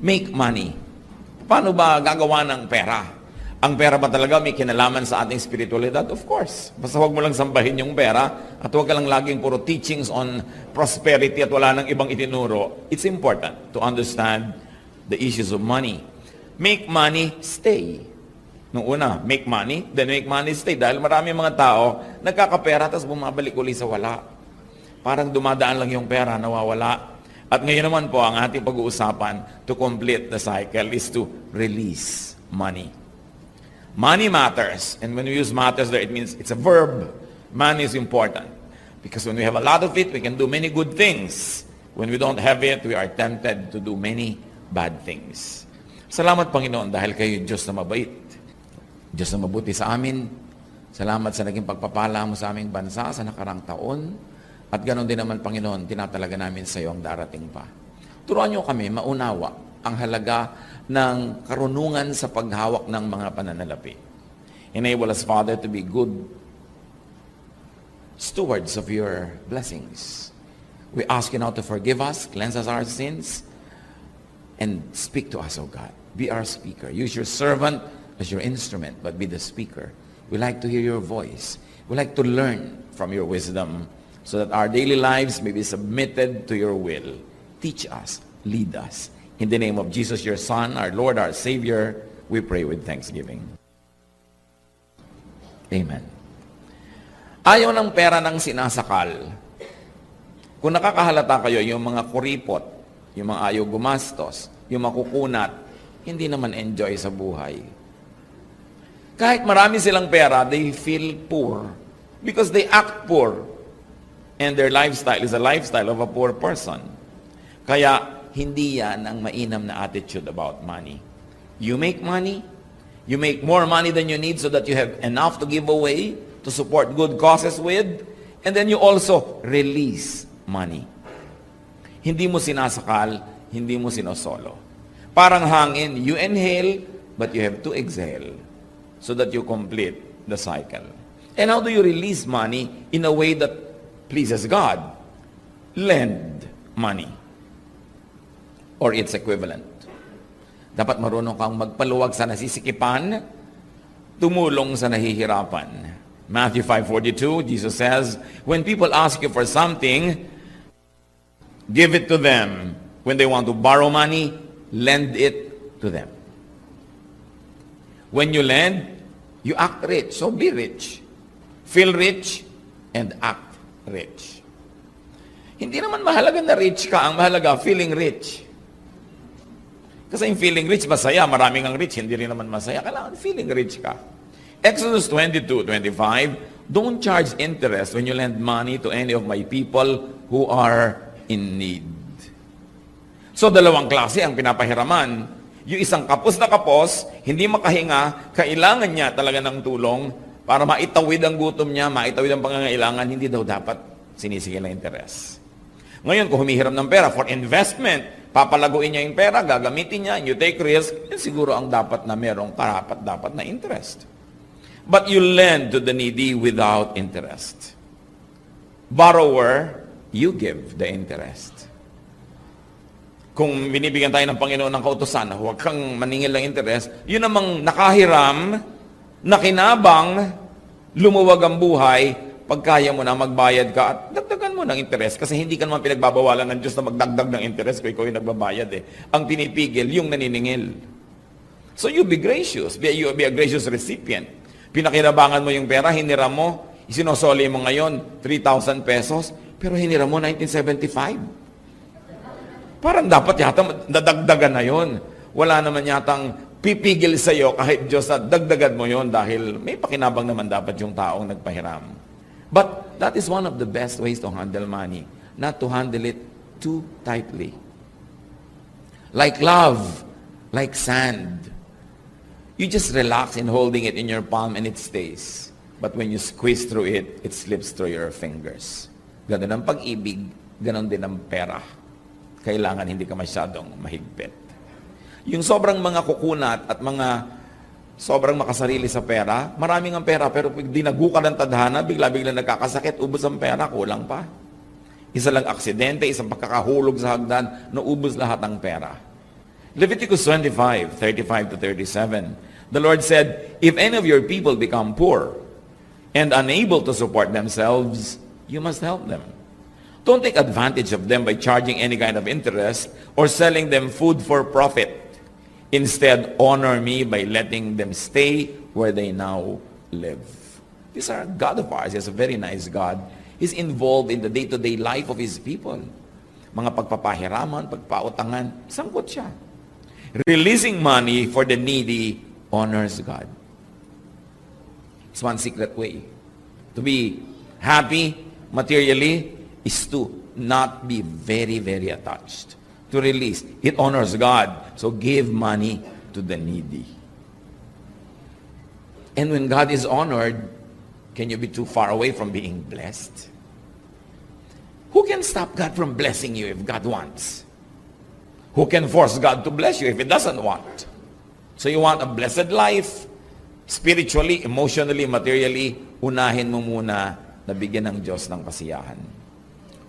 make money. Paano ba gagawa ng pera? Ang pera ba talaga may kinalaman sa ating spiritualidad? Of course. Basta huwag mo lang sambahin yung pera at huwag ka lang laging puro teachings on prosperity at wala nang ibang itinuro. It's important to understand the issues of money. Make money, stay. Nung una, make money, then make money, stay. Dahil marami mga tao, nagkakapera, tapos bumabalik uli sa wala. Parang dumadaan lang yung pera, nawawala. At ngayon naman po, ang ating pag-uusapan to complete the cycle is to release money. Money matters. And when we use matters there, it means it's a verb. Money is important. Because when we have a lot of it, we can do many good things. When we don't have it, we are tempted to do many bad things. Salamat, Panginoon, dahil kayo Diyos na mabait. Diyos na mabuti sa amin. Salamat sa naging pagpapala mo sa aming bansa sa nakarang taon. At ganoon din naman, Panginoon, tinatalaga namin sa iyo ang darating pa. Turuan niyo kami maunawa ang halaga ng karunungan sa paghawak ng mga pananalapi. Enable us, Father, to be good stewards of your blessings. We ask you now to forgive us, cleanse us our sins, and speak to us, O God. Be our speaker. Use your servant as your instrument, but be the speaker. We like to hear your voice. We like to learn from your wisdom so that our daily lives may be submitted to your will. Teach us, lead us. In the name of Jesus, your Son, our Lord, our Savior, we pray with thanksgiving. Amen. Ayaw ng pera ng sinasakal. Kung nakakahalata kayo, yung mga kuripot, yung mga ayaw gumastos, yung makukunat, hindi naman enjoy sa buhay. Kahit marami silang pera, they feel poor because they act poor. And their lifestyle is a lifestyle of a poor person. Kaya, hindi yan ang mainam na attitude about money. You make money, you make more money than you need so that you have enough to give away, to support good causes with, and then you also release money. Hindi mo sinasakal, hindi mo sinosolo. Parang hangin, you inhale, but you have to exhale so that you complete the cycle. And how do you release money in a way that pleases God? Lend money or its equivalent. Dapat marunong kang magpaluwag sa nasisikipan, tumulong sa nahihirapan. Matthew 5:42, Jesus says, when people ask you for something, give it to them. When they want to borrow money, lend it to them. When you lend, you act rich. So be rich. Feel rich and act rich. Hindi naman mahalaga na rich ka. Ang mahalaga, feeling rich. Kasi yung feeling rich, masaya. Maraming ang rich, hindi rin naman masaya. Kailangan feeling rich ka. Exodus 22:25, don't charge interest when you lend money to any of my people who are in need. So, dalawang klase ang pinapahiraman. Yung isang kapos na kapos, hindi makahinga, kailangan niya talaga ng tulong para maitawid ang gutom niya, maitawid ang pangangailangan, hindi daw dapat sinisigil ng interes. Ngayon, kung humihiram ng pera for investment, papalaguin niya yung pera, gagamitin niya, you take risk, yun siguro ang dapat na merong karapat-dapat na interest. But you lend to the needy without interest. Borrower, you give the interest. Kung binibigyan tayo ng Panginoon ng kautusan, huwag kang maningil ng interest, yun namang nakahiram, nakinabang, lumuwag ang buhay, pagkaya mo na magbayad ka at dagdagan mo ng interest kasi hindi ka naman pinagbabawalan ng Diyos na magdagdag ng interest kung ikaw yung nagbabayad eh. Ang pinipigil, yung naniningil. So you be gracious, be a gracious recipient. Pinakinabangan mo yung pera, hiniram mo, isinosoli mo ngayon, 3,000 pesos, pero hiniram mo 1975. Parang dapat yata dadagdagan na yun. Wala naman yatang pipigil sa iyo kahit Diyos na dagdagan mo yon dahil may pakinabang naman dapat yung taong nagpahiram. But that is one of the best ways to handle money, not to handle it too tightly. Like love, like sand. You just relax in holding it in your palm and it stays. But when you squeeze through it, it slips through your fingers. Ganon ang pag-ibig, ganon din ang pera. Kailangan hindi ka masyadong mahigpit. Yung sobrang mga kukunat at mga sobrang makasarili sa pera, maraming ang pera, pero pag dinagukan ng tadhana, bigla-bigla nagkakasakit, ubos ang pera, kulang pa. Isa lang aksidente, isang pagkakahulog sa hagdan, naubos lahat ng pera. Leviticus 25:35 to 37. The Lord said, "If any of your people become poor and unable to support themselves, you must help them. Don't take advantage of them by charging any kind of interest or selling them food for profit. Instead, honor me by letting them stay where they now live." These are God of ours. He's a very nice God. He's involved in the day-to-day life of His people. Mga pagpapahiraman, pagpautangan, sangkot siya. Releasing money for the needy honors God. It's one secret way. To be happy materially is to not be very, very attached. To release. It honors God. So give money to the needy. And when God is honored, can you be too far away from being blessed? Who can stop God from blessing you if God wants? Who can force God to bless you if He doesn't want? So you want a blessed life, spiritually, emotionally, materially, unahin mo muna na bigyan ng Diyos ng kasiyahan.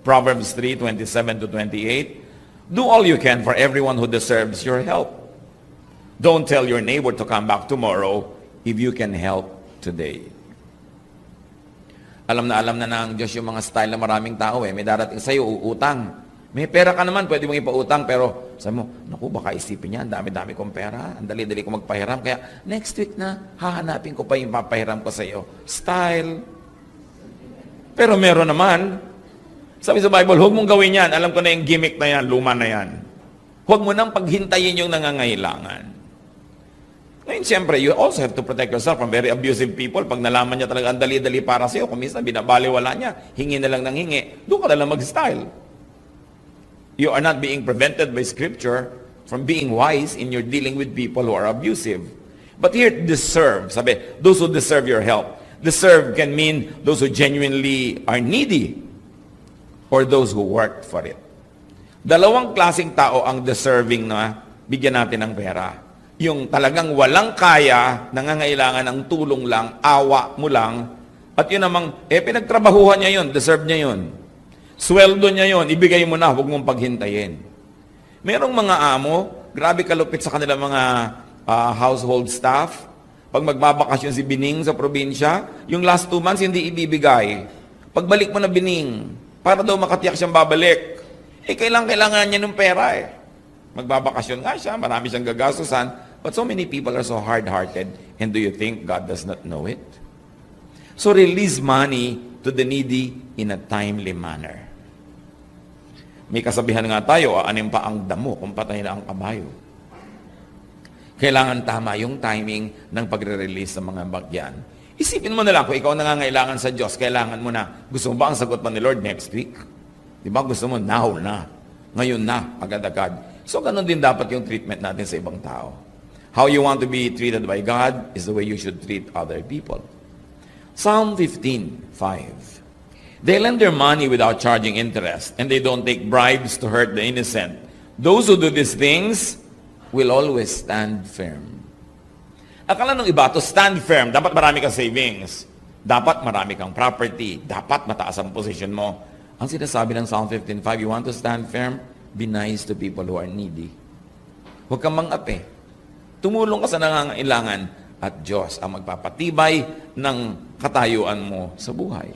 Proverbs 3:27 to 28, "Do all you can for everyone who deserves your help. Don't tell your neighbor to come back tomorrow if you can help today." Alam na ng Diyos yung mga style na maraming tao May darating sa'yo, uutang. May pera ka naman, pwede mong ipautang, pero sabi mo, naku, baka isipin niya, ang dami-dami kong pera, ang dali-dali ko magpahiram, kaya next week na, hahanapin ko pa yung papahiram ko sa iyo. Style. Pero meron naman, sabi sa Bible, huwag mong gawin yan, alam ko na yung gimmick na yan, luma na yan. Huwag mo nang paghintayin yung nangangailangan. Ngayon, siyempre, you also have to protect yourself from very abusive people. Pag nalaman niya talaga ang dali-dali para sa iyo, kung minsan binabaliwala niya, hingi na lang ng hingi, doon ka na lang mag-style. You are not being prevented by Scripture from being wise in your dealing with people who are abusive. But here, deserve. Sabi, those who deserve your help. Deserve can mean those who genuinely are needy or those who worked for it. Dalawang klaseng tao ang deserving na bigyan natin ng pera. Yung talagang walang kaya, nangangailangan ng tulong lang, awa mo lang, at yun namang, pinagtrabahuhan niya yun, deserve niya yun. Sweldo niya yon, ibigay mo na, huwag mong paghintayin. Merong mga amo, grabe kalupit sa kanilang mga household staff. Pag magbabakasyon si Bining sa probinsya, yung last 2 months hindi ibibigay. Pagbalik mo na Bining, para daw makatiyak siyang babalik. Kailangan niya ng pera Magbabakasyon nga siya, marami siyang gagastusan, but so many people are so hard-hearted, and do you think God does not know it? So release money to the needy in a timely manner. May kasabihan nga tayo, aanim pa ang damo kung patay na ang kabayo. Kailangan tama yung timing ng pagre-release ng mga bagyan. Isipin mo na lang, kung ikaw nangangailangan sa Diyos, kailangan mo na, gusto mo ba ang sagot pa ni Lord next week? Di ba? Gusto mo, now na. Ngayon na, agad-agad. So, ganun din dapat yung treatment natin sa ibang tao. How you want to be treated by God is the way you should treat other people. Psalm 15:5. They lend their money without charging interest, and they don't take bribes to hurt the innocent. Those who do these things will always stand firm. Akala nung iba, to stand firm, dapat marami kang savings. Dapat marami kang property. Dapat mataas ang position mo. Ang sinasabi ng Psalm 15:5, you want to stand firm? Be nice to people who are needy. Huwag kang mang-api. Tumulong ka sa nangangailangan at Diyos ang magpapatibay ng katayuan mo sa buhay.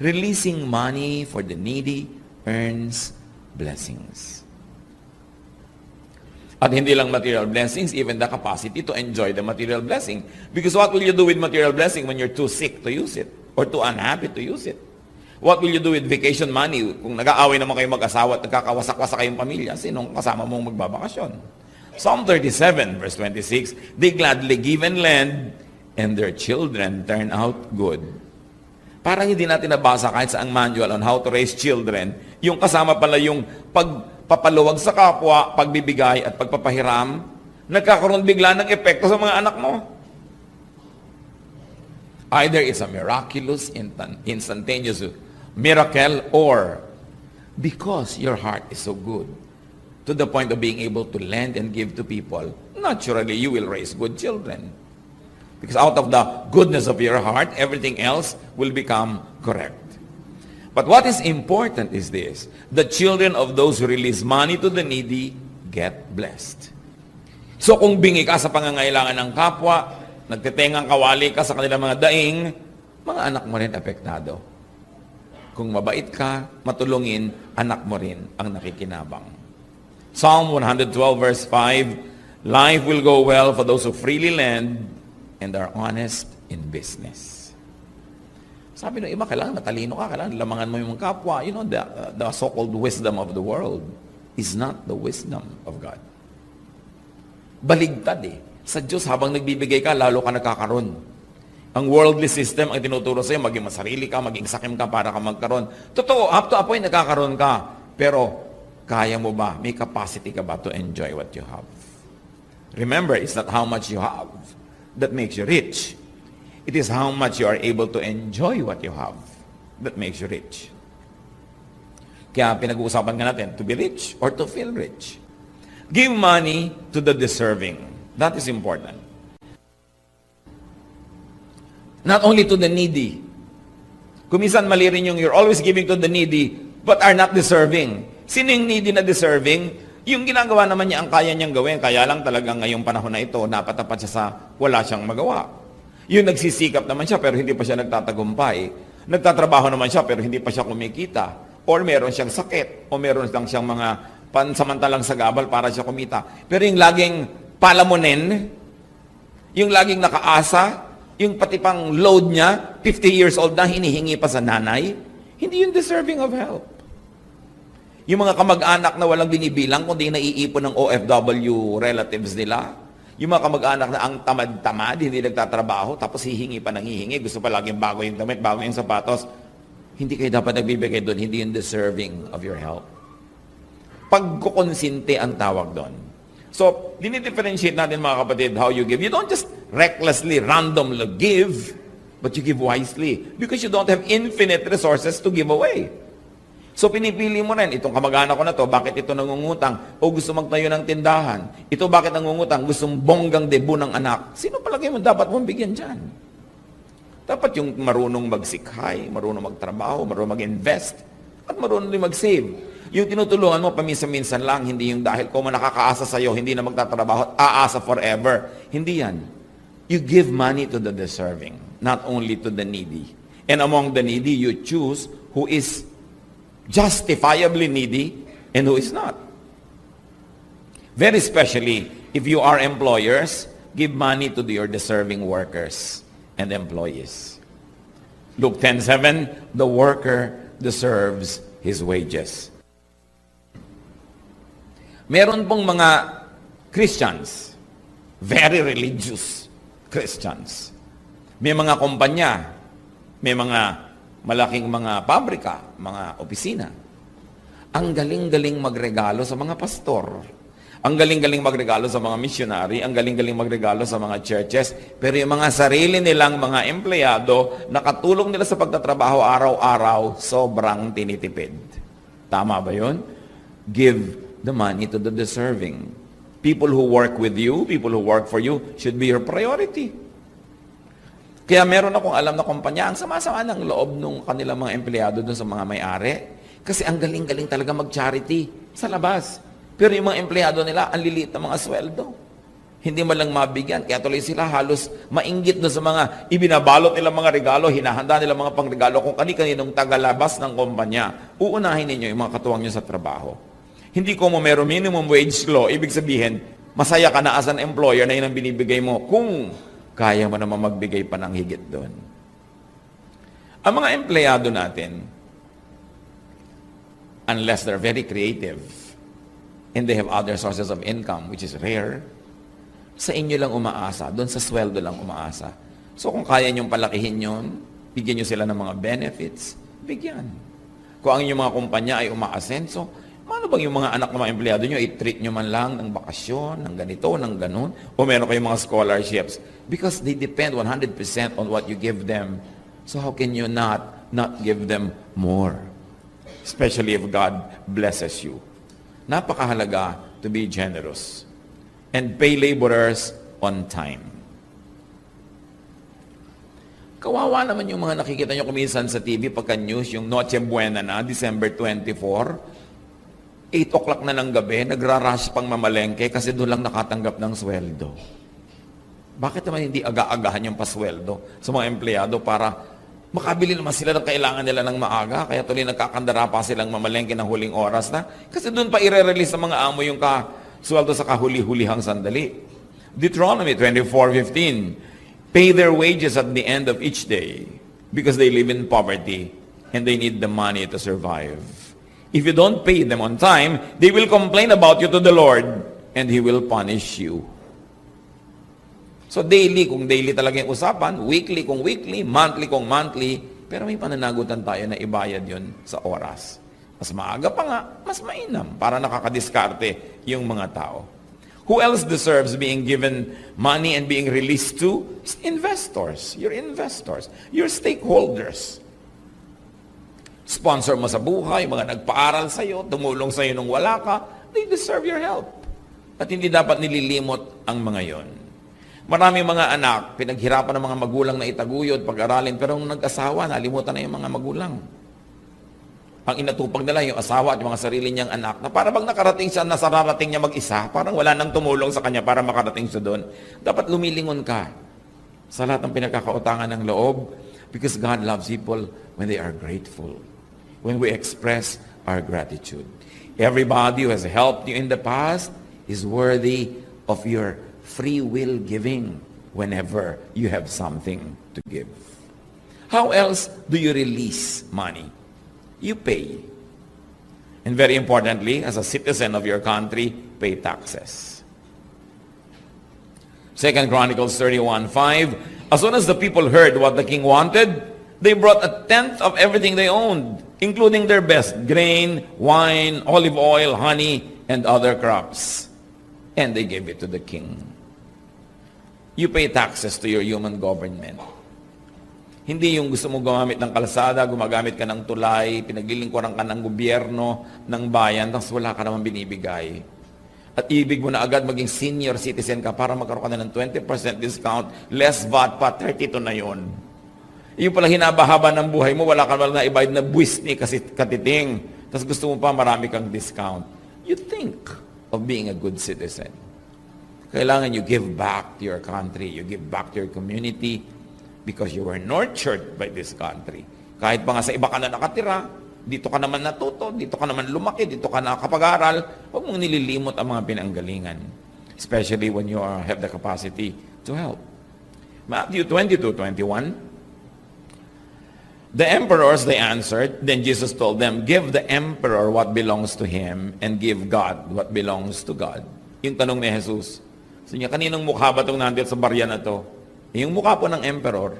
Releasing money for the needy earns blessings. At hindi lang material blessings, even the capacity to enjoy the material blessing. Because what will you do with material blessing when you're too sick to use it? Or too unhappy to use it? What will you do with vacation money? Kung nag-aaway naman kayo mag-asawa at nagkakawasak-wasak kayong pamilya, sinong kasama mong magbabakasyon? Psalm 37, verse 26, they gladly give and lend, and their children turn out good. Parang hindi natin nabasa kahit sa ang manual on how to raise children, yung kasama pala yung pagpapaluwag sa kapwa, pagbibigay at pagpapahiram, nagkakaroon bigla ng epekto sa mga anak mo. Either it's a miraculous, instantaneous miracle, or because your heart is so good, to the point of being able to lend and give to people, naturally you will raise good children. Because out of the goodness of your heart, everything else will become correct. But what is important is this: the children of those who release money to the needy get blessed. So kung bingi ka sa pangangailangan ng kapwa, nagtitengang kawali ka sa kanilang mga daing, mga anak mo rin apektado. Kung mabait ka, matulungin, anak mo rin ang nakikinabang. Psalm 112 verse 5, life will go well for those who freely lend and are honest in business. Sabi ng iba, kailangan matalino ka, kailangan lamangan mo yung kapwa. You know, the so-called wisdom of the world is not the wisdom of God. Baligtad eh. Sa Diyos, habang nagbibigay ka, lalo ka nagkakaroon. Ang worldly system ang tinuturo sa'yo, maging masarili ka, maging sakim ka para ka magkaroon. Totoo, up to a point, nagkakaroon ka. Pero, kaya mo ba? May capacity ka ba to enjoy what you have? Remember, it's not how much you have that makes you rich. It is how much you are able to enjoy what you have that makes you rich. Kaya pinag-uusapan ka natin, to be rich or to feel rich. Give money to the deserving. That is important. Not only to the needy. Kuminsan mali rin yung you're always giving to the needy but are not deserving. Sino yung needy na deserving? Yung ginagawa naman niya ang kaya niyang gawin, kaya lang talagang ngayong panahon na ito, napatapat siya sa wala siyang magawa. Yung nagsisikap naman siya pero hindi pa siya nagtatagumpay. Nagtatrabaho naman siya pero hindi pa siya kumikita. Or meron siyang sakit. O meron lang siyang mga pansamantalang sagabal para siya kumita. Pero yung laging palamunin, yung laging nakaasa, yung pati pang load niya, 50 years old na, hinihingi pa sa nanay, hindi yung deserving of help. Yung mga kamag-anak na walang binibilang, kundi naiipon ng OFW relatives nila, yung mga kamag-anak na ang tamad-tamad, hindi nagtatrabaho, tapos hihingi pa ng hihingi, gusto pa laging bago yung damit, bago yung sapatos, hindi kayo dapat nagbibigay doon, hindi yung deserving of your help. Pagkukonsinte ang tawag doon. So, dinidifferentiate natin mga kapatid how you give. You don't just recklessly, randomly give, but you give wisely. Because you don't have infinite resources to give away. So, pinipili mo rin, itong kamag-anak ko na to, bakit ito nangungutang? O gusto magtayo ng tindahan? Ito bakit nangungutang? Gustong bonggang debut ng anak? Sino palagay mo dapat mong bigyan dyan? Dapat yung marunong magsikhay, marunong magtrabaho, marunong mag-invest, at marunong din mag-save. Yung tinutulungan mo, paminsan-minsan lang, hindi yung dahil kung nakakaasa sa'yo, hindi na magtatrabaho, aasa forever. Hindi yan. You give money to the deserving, not only to the needy. And among the needy, you choose who is justifiably needy and who is not. Very especially, if you are employers, give money to your deserving workers and employees. Luke 10:7, the worker deserves his wages. Meron pong mga Christians, very religious Christians. May mga kumpanya, may mga malaking mga pabrika, mga opisina. Ang galing-galing magregalo sa mga pastor. Ang galing-galing magregalo sa mga missionary, ang galing-galing magregalo sa mga churches, pero yung mga sarili nilang mga empleyado, nakatulong nila sa pagtatrabaho araw-araw, sobrang tinitipid. Tama ba yun? Give the money to the deserving. People who work with you, people who work for you, should be your priority. Kaya meron akong alam na kumpanya, ang sama-sama ng loob ng kanilang mga empleyado dun sa mga may-ari. Kasi ang galing-galing talaga mag-charity sa labas. Pero yung mga empleyado nila, ang liliit na mga sweldo. Hindi man lang mabigyan. Kaya tuloy sila halos mainggit doon sa mga ibinabalot nilang mga regalo, hinahanda nilang mga pangregalo kung kani-kaninong tagalabas ng kumpanya. Uunahin ninyo yung mga katuwang nyo sa trabaho. Hindi ko mo meron minimum wage law, ibig sabihin, masaya ka na as an employer na yun ang binibigay mo kung kaya mo naman magbigay pa ng higit doon. Ang mga empleyado natin, unless they're very creative and they have other sources of income, which is rare, sa inyo lang umaasa, doon sa sweldo lang umaasa. So kung kaya nyong palakihin yun, bigyan nyo sila ng mga benefits, bigyan. Kung ang inyong mga kumpanya ay umaasenso, paano bang yung mga anak ng mga empleyado nyo, i-treat nyo man lang ng bakasyon, ng ganito, ng ganun, o meron kayong mga scholarships? Because they depend 100% on what you give them. So how can you not give them more? Especially if God blesses you. Napakahalaga to be generous. And pay laborers on time. Kawawa naman yung mga nakikita nyo kuminsan sa TV pagka news, yung Noche Buena na, December 24, 8 o'clock na ng gabi, nagra-rush pang mamalengke kasi doon lang nakatanggap ng sweldo. Bakit naman hindi aga-agahan yung pasweldo sa mga empleyado para makabili naman sila ng kailangan nila ng maaga, kaya tuloy nagkakandara pa silang mamalengke ng huling oras na, kasi doon pa i-release sa mga amo yung sweldo sa kahuli-hulihang sandali. Deuteronomy 24:15, pay their wages at the end of each day because they live in poverty and they need the money to survive. If you don't pay them on time, they will complain about you to the Lord and He will punish you. So daily kung daily talaga yung usapan, weekly kung weekly, monthly kung monthly, pero may pananagutan tayo na ibayad yun sa oras. Mas maaga pa nga, mas mainam para nakakadiskarte yung mga tao. Who else deserves being given money and being released to? Investors. Your stakeholders. Sponsor mo sa buhay, mga nagpaaral sa'yo, tumulong sa'yo nung wala ka, they deserve your help. At hindi dapat nililimot ang mga yon. Maraming mga anak, pinaghirapan ng mga magulang na itaguyod, pag-aralin, pero nung nag-asawa, nalimutan na yung mga magulang. Ang inatupag nila yung asawa at yung mga sarili niyang anak, na para bang nakarating siya, nasararating niya mag-isa, parang wala nang tumulong sa kanya para makarating siya doon. Dapat lumilingon ka sa lahat ng pinagkakautangan ng loob, because God loves people when they are grateful. When we express our gratitude. Everybody who has helped you in the past is worthy of your free will giving whenever you have something to give. How else do you release money? You pay. And very importantly, as a citizen of your country, pay taxes. 2 Chronicles 31:5, as soon as the people heard what the king wanted, they brought 1/10 of everything they owned, including their best grain, wine, olive oil, honey, and other crops. And they gave it to the king. You pay taxes to your human government. Hindi yung gusto mo gumamit ng kalsada, gumagamit ka ng tulay, pinaglilingkuran ka ng gobyerno, ng bayan, tapos wala ka naman binibigay. At ibig mo na agad maging senior citizen ka para magkaroon ka na ng 20% discount, less VAT pa, 32 na yun. Yung pala hinabahaba ng buhay mo, wala ka na ibayad na buwis ni kasi katiting. Tapos gusto mo pa marami kang discount. You think of being a good citizen. Kailangan you give back to your country. You give back to your community because you were nurtured by this country. Kahit pa nga sa iba ka na nakatira, dito ka naman natuto, dito ka naman lumaki, dito ka nakapag-aral, huwag mong nililimot ang mga pinanggalingan. Especially when you have the capacity to help. Matthew 22:21, the emperors, they answered. Then Jesus told them, give the emperor what belongs to him and give God what belongs to God. Yung tanong ni Jesus. So niya, kaninong mukha ba itong nandito sa barya na to? Yung mukha po ng emperor.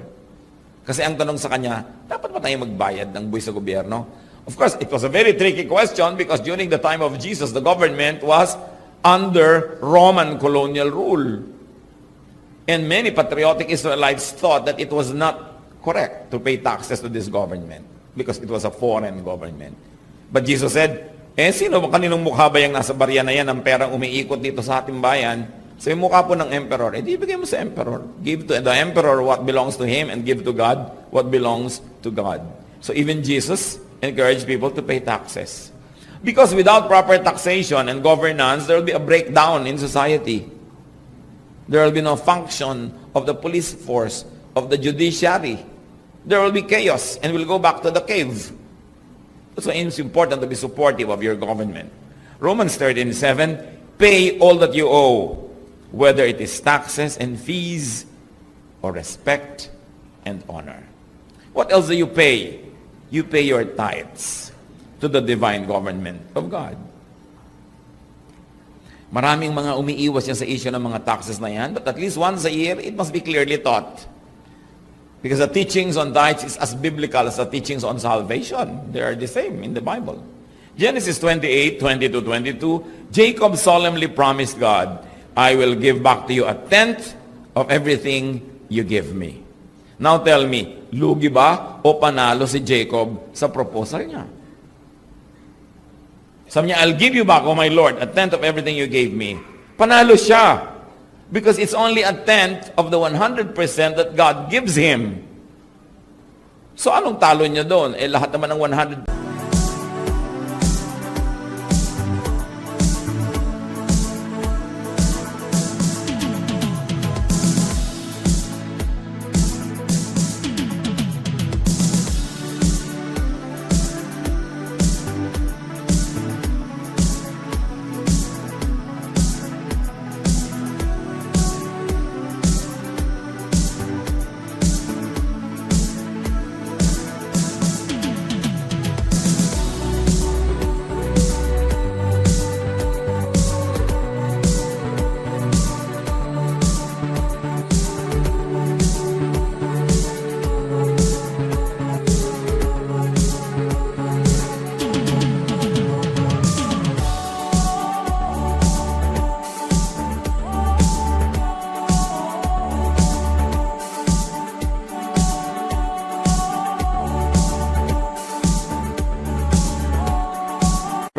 Kasi ang tanong sa kanya, dapat ba tayo magbayad ng buwis sa gobyerno? Of course, it was a very tricky question because during the time of Jesus, the government was under Roman colonial rule. And many patriotic Israelites thought that it was not correct to pay taxes to this government because it was a foreign government. But Jesus said, sino ba kaninong mukha ba yung nasa barya na yan ang perang umiikot dito sa ating bayan? So yung mukha po ng emperor, di bigay mo sa emperor. Give to the emperor what belongs to him and give to God what belongs to God. So even Jesus encouraged people to pay taxes. Because without proper taxation and governance, there will be a breakdown in society. There will be no function of the police force, of the judiciary. There will be chaos and we'll go back to the cave. That's why it's important to be supportive of your government. Romans 13:7, pay all that you owe, whether it is taxes and fees or respect and honor. What else do you pay? You pay your tithes to the divine government of God. Maraming mga umiiwas yan sa issue ng mga taxes na yan, but at least once a year, it must be clearly taught. Because the teachings on tithes is as biblical as the teachings on salvation. They are the same in the Bible. Genesis 28:20-22, Jacob solemnly promised God, I will give back to you 1/10 of everything you give me. Now tell me, lugi ba o panalo si Jacob sa proposal niya? Sabi niya, I'll give you back, O my Lord, 1/10 of everything you gave me. Panalo siya. Because it's only 1/10 of the 100% that God gives him. So anong talo niya doon? Lahat naman ng 100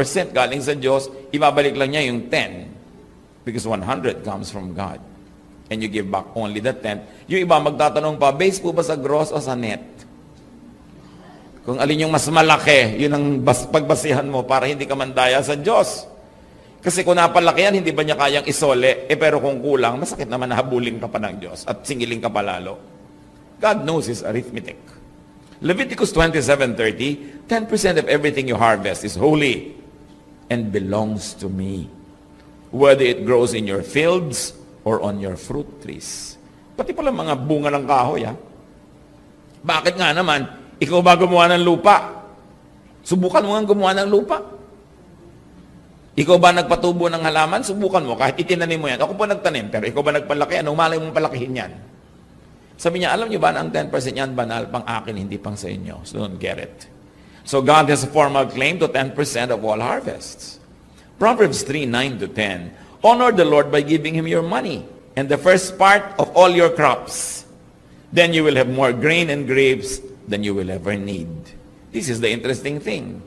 1% galing sa Diyos, ibabalik lang niya yung 10. Because 100 comes from God. And you give back only the 10. Yung iba magtatanong pa, base po ba sa gross o sa net? Kung alin yung mas malaki, yun ang pagbasihan mo para hindi ka mandaya sa Diyos. Kasi kung napalaki yan, hindi ba niya kayang isole? Pero kung kulang, masakit naman na habulin ka pa ng Diyos at singiling ka pa lalo. God knows His arithmetic. Leviticus 27:30, 10% of everything you harvest is holy and belongs to me, whether it grows in your fields or on your fruit trees. Pati pala mga bunga ng kahoy, ha? Bakit nga naman, ikaw ba gumawa ng lupa? Subukan mo nga gumawa ng lupa. Ikaw ba nagpatubo ng halaman? Subukan mo, kahit itinanim mo yan. Ako po nagtanim, pero ikaw ba nagpalaki? Anong malay mong palakihin yan? Sabi niya, alam niyo ba na ang 10% yan banal, pang akin, hindi pang sa inyo. So don't get it. So God has a formal claim to 10% of all harvests. Proverbs 3:9-10. Honor the Lord by giving Him your money and the first part of all your crops. Then you will have more grain and grapes than you will ever need. This is the interesting thing.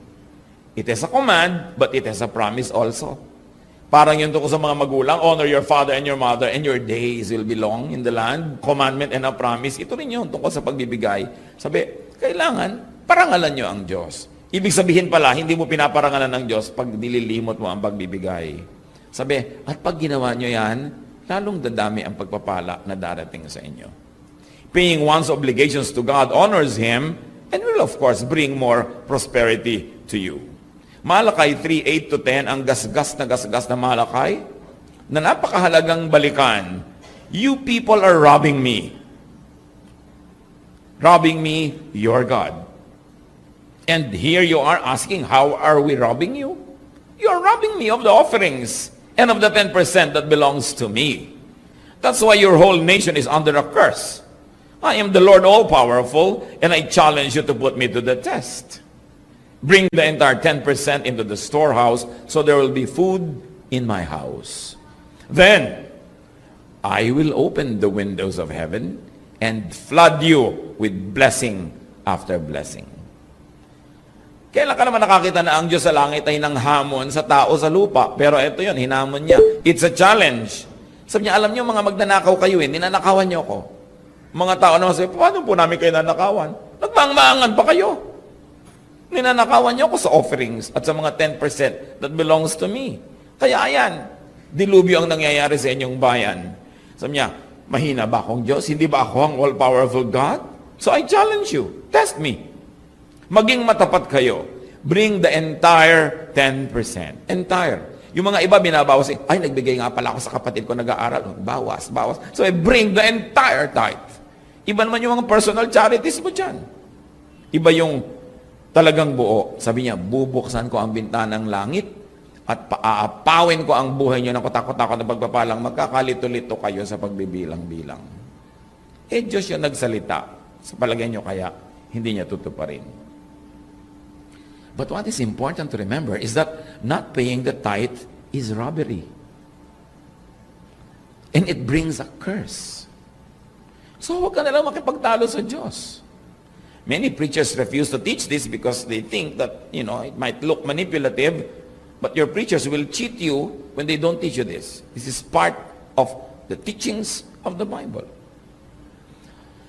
It is a command, but it has a promise also. Parang yun tungkol sa mga magulang, honor your father and your mother, and your days will be long in the land. Commandment and a promise. Ito rin yun tungkol sa pagbibigay. Sabi, kailangan parangalan nyo ang Diyos. Ibig sabihin pala, hindi mo pinaparangalan ng Diyos pag nililimot mo ang pagbibigay. Sabi, at pag ginawa nyo yan, lalong dadami ang pagpapala na darating sa inyo. Paying one's obligations to God honors Him and will of course bring more prosperity to you. Malakay 3:8-10, ang gasgas na Malakay, na napakahalagang balikan. You people are robbing me. Robbing me, your God. And here you are asking, how are we robbing you? You are robbing me of the offerings and of the 10% that belongs to me. That's why your whole nation is under a curse. I am the Lord all-powerful, and I challenge you to put me to the test. Bring the entire 10% into the storehouse, so there will be food in my house. Then, I will open the windows of heaven and flood you with blessing after blessing. Kailan ka naman nakakita na ang Diyos sa langit ay nanghamon sa tao sa lupa? Pero ito yun, hinamon niya. It's a challenge. Sabi niya, alam niyo, mga magnanakaw kayo, ninanakawan niyo ako. Mga tao naman sabi, paano po namin kayo nanakawan? Nagmaang-maangan pa kayo. Ninanakawan niyo ako sa offerings at sa mga 10% that belongs to me. Kaya ayan, dilubyo ang nangyayari sa inyong bayan. Sabi niya, mahina ba akong Diyos? Hindi ba ako ang all-powerful God? So I challenge you, test me. Maging matapat kayo. Bring the entire 10%. Entire. Yung mga iba binabawas, ay nagbigay nga pala ako sa kapatid ko nag-aaral. Bawas. So I bring the entire tithe. Iba naman yung mga personal charities mo dyan. Iba yung talagang buo. Sabi niya, bubuksan ko ang bintanang langit at paaapawin ko ang buhay niyo ng kutakot-takot na pagpapalang magkakalito-lito kayo sa pagbibilang-bilang. Diyos yung nagsalita. Sa palagay niyo kaya, hindi niya tutuparin. But what is important to remember is that not paying the tithe is robbery. And it brings a curse. So huwag ka na lang makipagtalo sa Diyos. Many preachers refuse to teach this because they think that, it might look manipulative, but your preachers will cheat you when they don't teach you this. This is part of the teachings of the Bible.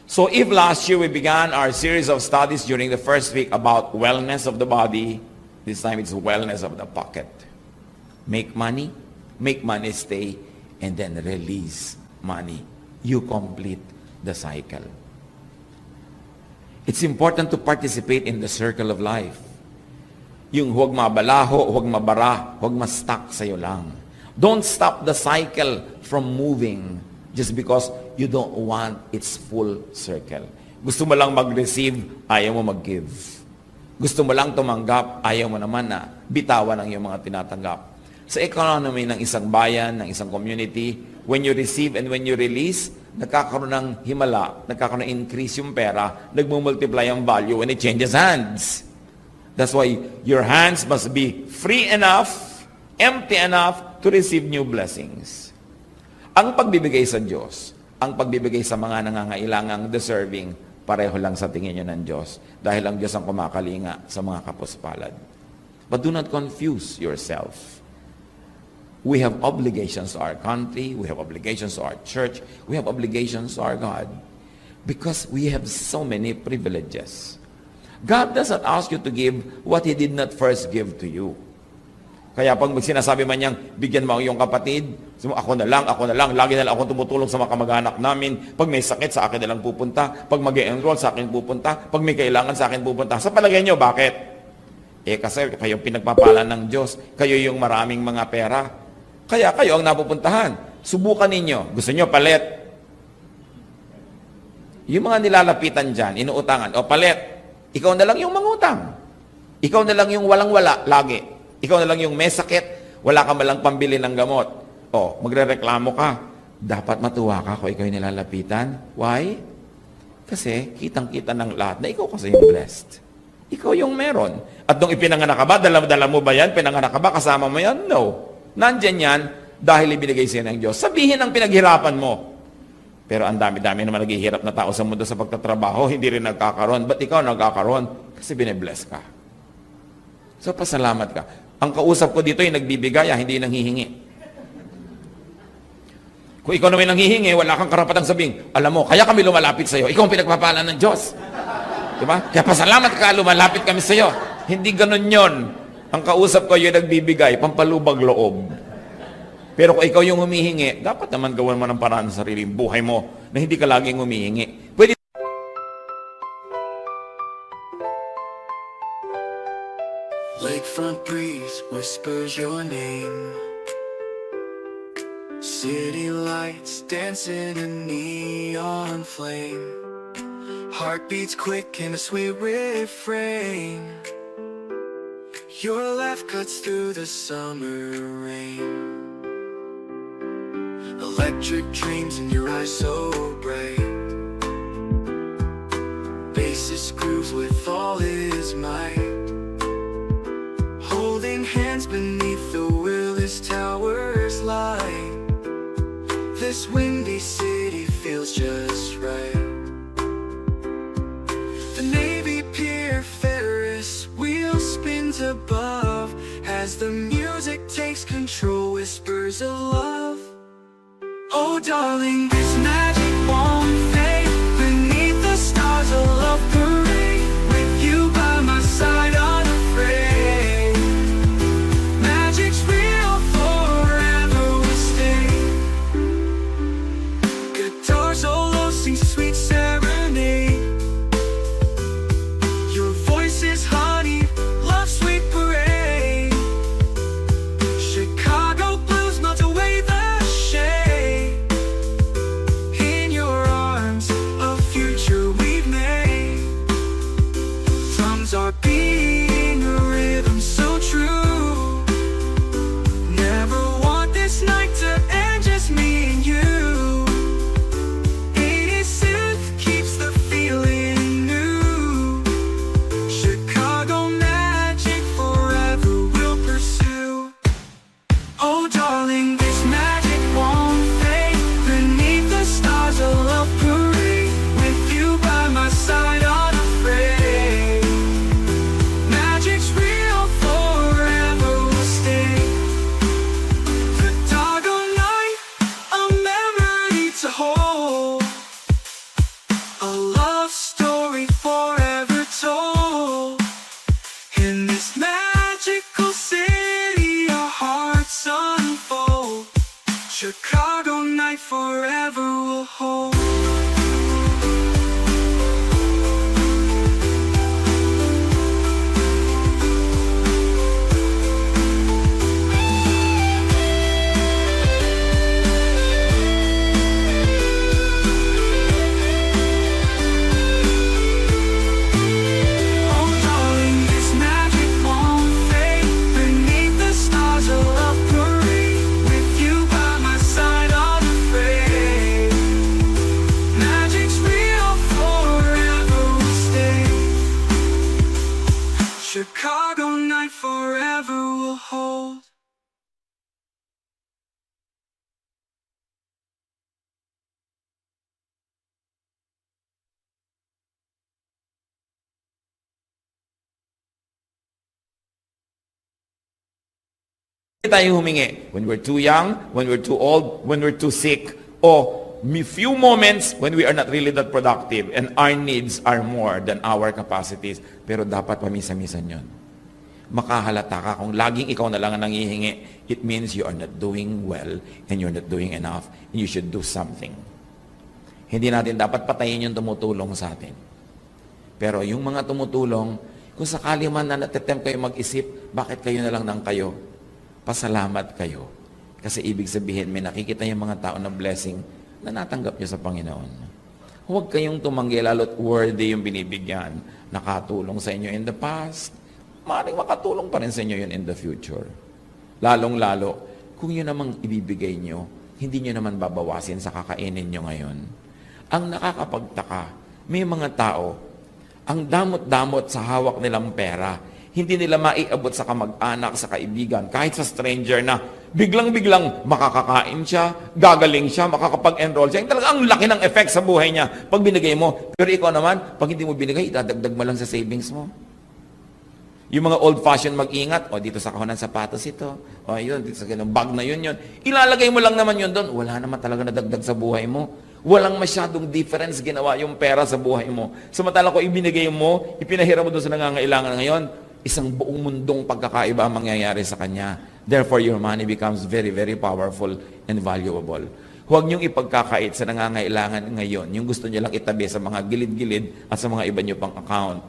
So if last year we began our series of studies during the first week about wellness of the body, this time it's wellness of the pocket. Make money stay, and then release money. You complete the cycle. It's important to participate in the circle of life. Yung huwag mabalaho, huwag mabara, huwag ma-stuck sa'yo lang. Don't stop the cycle from moving just because you don't want its full circle. Gusto mo lang mag-receive, ayaw mo mag-give. Gusto mo lang tumanggap, ayaw mo naman na bitawan ang iyong mga tinatanggap. Sa economy ng isang bayan, ng isang community, when you receive and when you release, nagkakaroon ng himala, nagkakaroon ng increase yung pera, nagmumultiply ang value when it changes hands. That's why your hands must be free enough, empty enough to receive new blessings. Ang pagbibigay sa Diyos, ang pagbibigay sa mga nangangailangang deserving, pareho lang sa tingin niyo ng Diyos. Dahil ang Diyos ang kumakalinga sa mga kapuspalad. But do not confuse yourself. We have obligations to our country, we have obligations to our church, we have obligations to our God. Because we have so many privileges. God doesn't ask you to give what He did not first give to you. Kaya pag sinasabi man niyang, bigyan mo ang iyong kapatid, ako na lang, lagi na lang akong tumutulong sa mga kamag-anak namin, pag may sakit sa akin na lang pupunta, pag mag-enroll sa akin pupunta, pag may kailangan sa akin pupunta. Sa palagay niyo, bakit? Kasi kayo pinagpapala ng Diyos, kayo yung maraming mga pera, kaya kayo ang napupuntahan. Subukan ninyo, gusto niyo palit. Yung mga nilalapitan dyan, inuutangan, o palit, ikaw na lang yung mangutang. Ikaw na lang yung walang-wala lagi. Ikaw na lang yung may sakit, wala ka malang pambili ng gamot. O, magrereklamo ka. Dapat matuwa ka kung ikaw yung nilalapitan. Why? Kasi kitang-kita ng lahat na ikaw kasi yung blessed. Ikaw yung meron. At nung ipinanganak ka ba, dala mo ba yan? Pinanganak ka ba? Kasama mo yan? No. Nandyan yan dahil ibinigay sa'yo ng Diyos. Sabihin ang pinaghirapan mo. Pero ang dami-dami naman naghihirap na tao sa mundo sa pagtatrabaho, hindi rin nagkakaroon. Ba't ikaw nagkakaroon? Kasi binibless ka. So, pasalamat ka. Ang kausap ko dito ay nagbibigay, hindi nanghihingi. Kung ikaw naman nanghihingi, wala kang karapatang sabing, alam mo, kaya kami lumalapit sa iyo. Ikaw ang pinagpapala ng Diyos. Diba? Kaya pasalamat ka, lumalapit kami sa iyo. Hindi ganun yon. Ang kausap ko yung nagbibigay, pampalubag loob. Pero kung ikaw yung humihingi, dapat naman gawan mo ng paraan sa sariling buhay mo na hindi ka laging humihingi. Pwede Lakefront breeze whispers your name. City lights dancing in neon flame. Heartbeats quick in a sweet refrain. Your laugh cuts through the summer rain. Electric dreams in your eyes so bright. Bassist grooves with all his might. Holding hands beneath the Willis Towers light. This windy city feels just right. The Navy Pier Ferris wheel spins above as the music takes control, whispers of love. Oh darling, this magic won't fade. Beneath the stars a love parade. With you by my side unafraid. Magic's real, forever will stay. Guitar solo sings sweet serenade. Your voice is honey, love sweet parade. Chicago blues melt away the shade. In your arms, a future we've made. Drums are beating a rhythm so true. Never want this night to end, just me and you. 80s synth keeps the feeling new. Chicago magic forever will pursue. Oh darling, this magic won't fade. Beneath the stars a love parade. With you by my side unafraid. Magic's real, forever will stay. The doggone night, a memory to hold. A love story forever told. In this magical city, our hearts unfold. Chicago night forever will hold. Oh darling, this magic won't fade. Beneath the stars a love parade. With you by my side unafraid. tayo humingi? When we're too young, when we're too old, when we're too sick, o few moments when we are not really that productive and our needs are more than our capacities. Pero dapat pamisa-misan yun. Makahalata ka kung laging ikaw na lang ang nangihingi, it means you are not doing well and you're not doing enough and you should do something. Hindi natin dapat patayin yung tumutulong sa atin. Pero yung mga tumutulong, kung sakali man na natitempt kayo mag-isip, bakit kayo na lang ng kayo? Pasalamat kayo. Kasi ibig sabihin, may nakikita yung mga tao na blessing na natanggap nyo sa Panginoon. Huwag kayong tumanggi, lalo't worthy yung binibigyan. Nakatulong sa inyo in the past. Maaaring makatulong pa rin sa inyo yun in the future. Lalong-lalo, kung yun namang ibibigay nyo, hindi nyo naman babawasin sa kakainin nyo ngayon. Ang nakakapagtaka, may mga tao, ang damot-damot sa hawak nilang pera, hindi nila maiabot sa kamag-anak, sa kaibigan, kahit sa stranger na biglang-biglang makakakain siya, gagaling siya, makakapag-enroll siya. Talaga ang laki ng effect sa buhay niya pag binigay mo. Pero ikaw naman, pag hindi mo binigay, idadagdag mo lang sa savings mo. Yung mga old-fashioned mag-ingat, o dito sa kahon ng sapatos ito, o yun, dito sa ganung bag na yun. Ilalagay mo lang naman yun doon. Wala naman talaga nadagdag sa buhay mo. Walang masyadong difference ginawa yung pera sa buhay mo. Samantala ko ibinigay mo, ipinahiram mo doon sa nangangailangan ngayon, isang buong mundong pagkakaiba ang mangyayari sa kanya. Therefore, your money becomes very, very powerful and valuable. Huwag niyong ipagkakait sa nangangailangan ngayon. Yung gusto niyo lang itabi sa mga gilid-gilid at sa mga iba niyo pang account.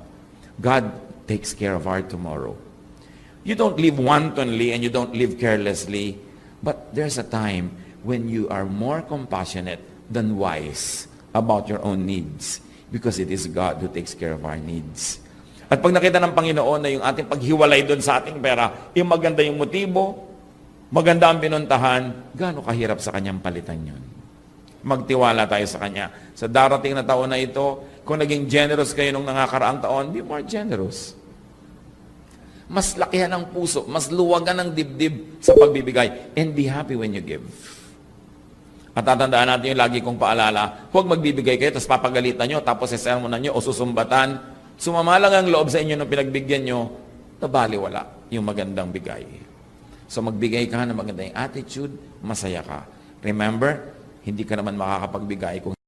God takes care of our tomorrow. You don't live wantonly and you don't live carelessly, but there's a time when you are more compassionate than wise about your own needs because it is God who takes care of our needs. At pag nakita ng Panginoon na yung ating paghiwalay doon sa ating pera, yung maganda yung motibo, maganda ang pinuntahan, gaano kahirap sa Kanyang palitan yun. Magtiwala tayo sa Kanya. Sa darating na taon na ito, kung naging generous kayo nung nakakaraang taon, be more generous. Mas lakihan ang puso, mas luwagan ang dibdib sa pagbibigay, and be happy when you give. At tatandaan natin yung lagi kong paalala, huwag magbibigay kayo, tapos papagalitan nyo, tapos sesermonan nyo o susumbatan. Sumama lang ang loob sa inyo nung pinagbigyan nyo, nabaliwala yung magandang bigay. So magbigay ka ng magandang attitude, masaya ka. Remember, hindi ka naman makakapagbigay kung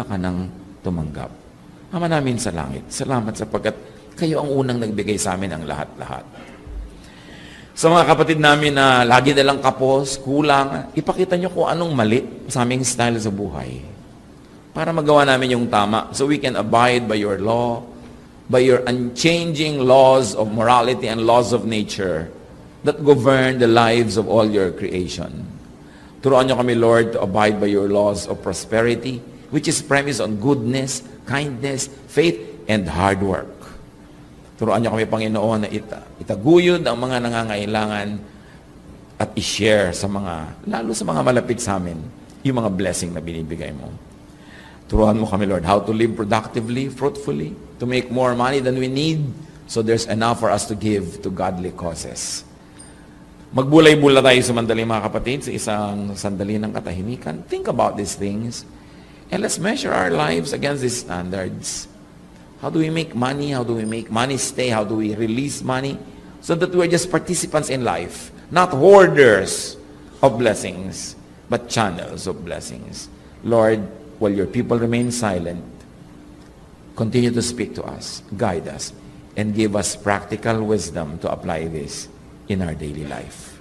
nauna ka nang tumanggap. Ama namin sa langit, salamat sapagkat kayo ang unang nagbigay sa amin ng lahat-lahat. Sa mga kapatid namin na lagi nilang kapos, kulang, ipakita nyo kung anong mali sa aming style sa buhay. Para magawa namin yung tama so we can abide by your law, by your unchanging laws of morality and laws of nature that govern the lives of all your creation. Turuan nyo kami, Lord, to abide by your laws of prosperity, which is premised on goodness, kindness, faith, and hard work. Turuan niyo kami, Panginoon, na itaguyod ang mga nangangailangan at i-share sa mga, lalo sa mga malapit sa amin, yung mga blessing na binibigay mo. Turuan mo kami, Lord, how to live productively, fruitfully, to make more money than we need, so there's enough for us to give to godly causes. Magbulay-bula tayo sa sandali, mga kapatid, sa isang sandali ng katahimikan. Think about these things, and let's measure our lives against these standards. How do we make money? How do we make money stay? How do we release money? So that we're just participants in life, not hoarders of blessings, but channels of blessings. Lord, while your people remain silent, continue to speak to us, guide us, and give us practical wisdom to apply this in our daily life.